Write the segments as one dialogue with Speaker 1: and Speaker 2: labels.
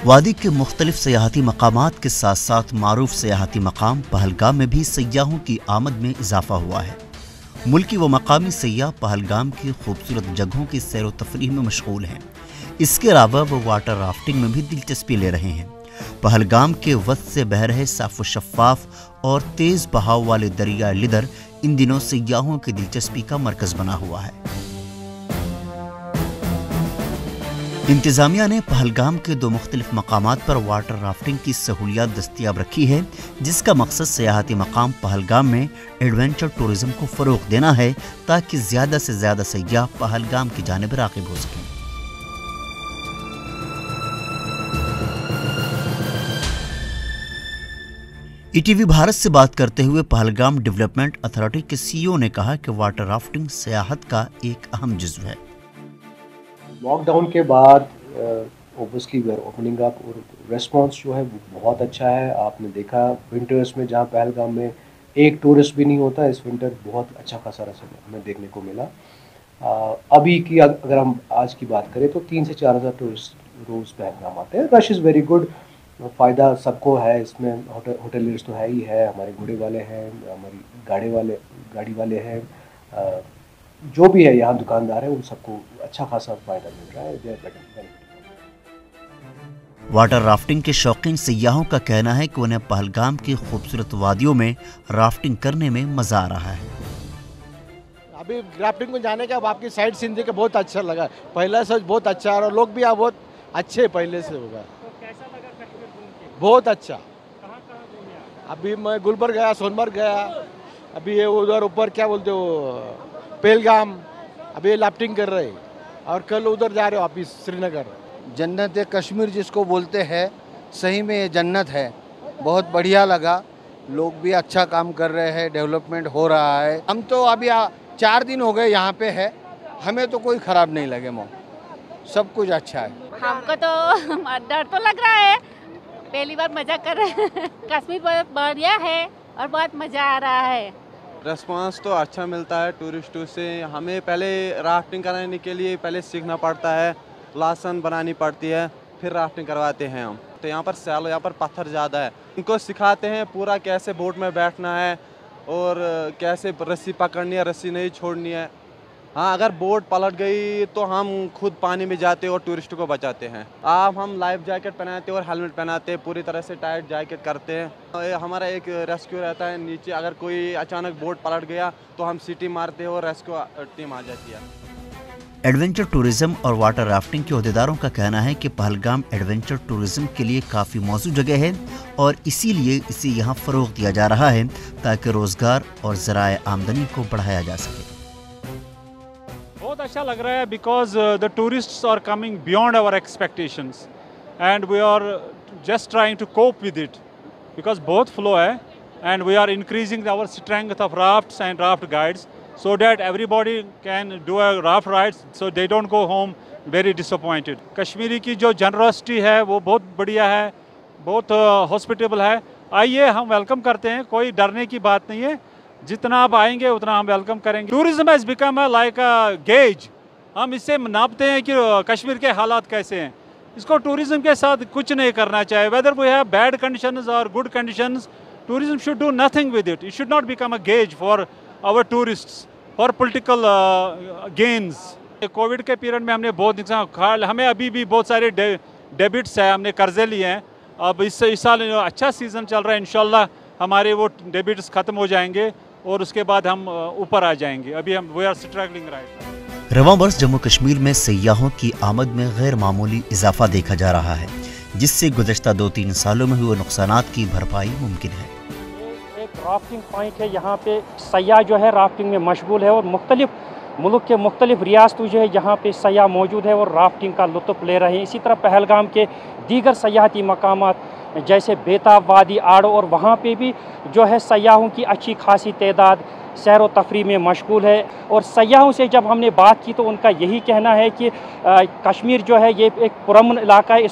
Speaker 1: वादी के मुख्तलिफ सयाहती मकामात के साथ साथ मारूफ सयाहती मकाम पहलगाम में भी सयाहों की आमद में इजाफा हुआ है। मुल्की व मकामी सयाह पहलगाम की खूबसूरत जगहों की सैर व तफरीह में मशगूल हैं। इसके अलावा वो वाटर राफ्टिंग में भी दिलचस्पी ले रहे हैं। पहलगाम के वस्त से बह रहे साफ व शफाफ और तेज बहाव वाले दरिया लिदर इन दिनों सयाहों की दिलचस्पी का मरकज बना हुआ है। इंतजामिया ने पहलगाम के 2 मुख्तलिफ मकामात पर वाटर राफ्टिंग की सहूलियात दस्तियाब रखी है, जिसका मकसद सयाहती मकाम पहलगाम में एडवेंचर टूरिज्म को फ़रोग़ देना है ताकि ज़्यादा से ज़्यादा सयाह पहलगाम की जानिब राग़िब हो सकें। ईटीवी भारत से बात करते हुए पहलगाम डेवलपमेंट अथॉरिटी के सीईओ ने कहा कि वाटर राफ्टिंग सियाहत का एक अहम जुज़्व है।
Speaker 2: लॉकडाउन के बाद obviously we are opening up और रेस्पॉन्स जो है वो बहुत अच्छा है। आपने देखा विंटर्स में जहाँ पहलगाम में एक टूरिस्ट भी नहीं होता, इस विंटर बहुत अच्छा खासा रस हमें देखने को मिला। अभी की अगर हम आज की बात करें तो 3 से 4 हज़ार टूरिस्ट रोज़ पहलगाम आते हैं। रश इज़ वेरी गुड, फ़ायदा सबको है इसमें। होटलियर्स तो है ही है, हमारे घोड़े वाले हैं, हमारी गाड़ी वाले हैं, जो भी है यहाँ दुकानदार है, उन सबको अच्छा खासा फायदा मिल रहा है।
Speaker 1: वाटर राफ्टिंग के शौकीन सयाहों का कहना है कि उन्हें पहलगाम की खूबसूरत वादियों में राफ्टिंग करने में मजा आ रहा है।
Speaker 3: अभी राफ्टिंग में जाने का आपकी साइड सीन देख के बहुत अच्छा लगा। पहले से बहुत अच्छा और लोग भी यहाँ बहुत अच्छे पहले से होगा।
Speaker 4: तो कैसा लगा कश्मीर घूम के?
Speaker 3: बहुत अच्छा।
Speaker 4: कहाँ घूमे आप?
Speaker 3: अभी मैं गुलबर्ग गया, सोनमर्ग गया, अभी ये उधर ऊपर क्या बोलते हो पहलगाम, अभी ये राफ्टिंग कर रहे हैं और कल उधर जा रहे हो वापिस श्रीनगर।
Speaker 5: जन्नत कश्मीर जिसको बोलते हैं, सही में ये जन्नत है। बहुत बढ़िया लगा, लोग भी अच्छा काम कर रहे हैं, डेवलपमेंट हो रहा है। हम तो अभी 4 दिन हो गए यहाँ पे है, हमें तो कोई ख़राब नहीं लगे, सब कुछ अच्छा है।
Speaker 6: हमको तो डर तो लग रहा है, पहली बार मजा कर रहे हैं। कश्मीर बहुत बढ़िया है और बहुत मज़ा आ रहा है।
Speaker 7: रेस्पॉन्स तो अच्छा मिलता है टूरिस्टों से। हमें पहले राफ्टिंग कराने के लिए पहले सीखना पड़ता है, लाइसेंस बनानी पड़ती है, फिर राफ्टिंग करवाते हैं हम। तो यहाँ पर सैलो, यहाँ पर पत्थर ज़्यादा है, इनको सिखाते हैं पूरा कैसे बोट में बैठना है और कैसे रस्सी पकड़नी है, रस्सी नहीं छोड़नी है। हाँ, अगर बोट पलट गई तो हम खुद पानी में जाते और टूरिस्टों को बचाते हैं। हम लाइफ जैकेट पहनाते और हेलमेट पहनाते हैं, पूरी तरह से टाइट जैकेट करते हैं। हमारा एक रेस्क्यू रहता है नीचे, अगर कोई अचानक बोट पलट गया तो हम सीटी मारते हैं और रेस्क्यू टीम आ जाती है।
Speaker 1: एडवेंचर टूरिज्म और वाटर राफ्टिंग के अहदेदारों का कहना है कि पहलगाम एडवेंचर टूरिज्म के लिए काफ़ी मौजू जगह है और इसीलिए इसे यहाँ फ़रोग़ दिया जा रहा है ताकि रोज़गार और ज़राए आमदनी को बढ़ाया जा सके।
Speaker 4: बहुत अच्छा लग रहा है because the tourists are coming beyond our expectations and we are just trying to cope with it because बहुत फ्लो है and we are increasing our strength of rafts and raft guides so that everybody can do a raft rides so they don't go home very disappointed. Kashmiri की जो generosity है वो बहुत बढ़िया है, बहुत हॉस्पिटेबल है। आइए, हम वेलकम करते हैं, कोई डरने की बात नहीं है। जितना आप आएंगे उतना हम वेलकम करेंगे। Tourism has become like a gauge. हम इससे नापते हैं कि कश्मीर के हालात कैसे हैं। इसको टूरिज्म के साथ कुछ नहीं करना चाहिए। Whether we have bad conditions और good conditions, tourism should do nothing with it. It should not become a gauge for our tourists for political gains. Covid के पीरियड में हमने बहुत नुकसान, हमें अभी भी बहुत सारे डेबिट्स है, हमने कर्जे लिए हैं। अब इस साल अच्छा सीज़न चल रहा है, इंशाल्लाह हमारे वो डेबिट्स ख़त्म हो जाएंगे और उसके बाद हम ऊपर आ जाएंगे। अभी हम वी आर स्ट्रगलिंग राइट।
Speaker 1: रवां बरस जम्मू कश्मीर में सयाहों की आमद में गैर मामूली इजाफा देखा जा रहा है, जिससे गुज़श्ता 2-3 सालों में हुए नुकसानात की भरपाई मुमकिन है।
Speaker 4: राफ्टिंग पॉइंट है, यहाँ पे सयाह जो है राफ्टिंग में मशगूल है और मुख्तलिफ मुल्क के मुख्तलिफ रियासतों जो है यहाँ पे सयाह मौजूद है और राफ्टिंग का लुत्फ़ ले रहे हैं। इसी तरह पहलगाम के दीगर सयाहती मकामात जैसे बेताब वादी, आड़ो और वहाँ पे भी जो है सयाहों की अच्छी खासी तादाद सैर व तफरीह में मशगूल है। और सयाहों से जब हमने बात की तो उनका यही कहना है कि कश्मीर जो है ये एक पुरअमन इलाका है,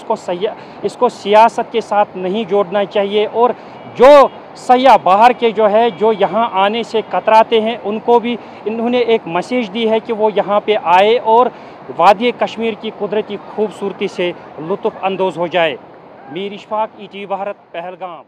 Speaker 4: इसको सियासत के साथ नहीं जोड़ना चाहिए। और जो सयाह बाहर के जो है जो यहाँ आने से कतराते हैं, उनको भी इन्होंने एक मैसेज दी है कि वो यहाँ पे आए और वादी कश्मीर की कुदरती खूबसूरती से लुत्फ़ अंदोज़ हो जाए।
Speaker 8: मीर इशफाक, ETV भारत, पहलगाम।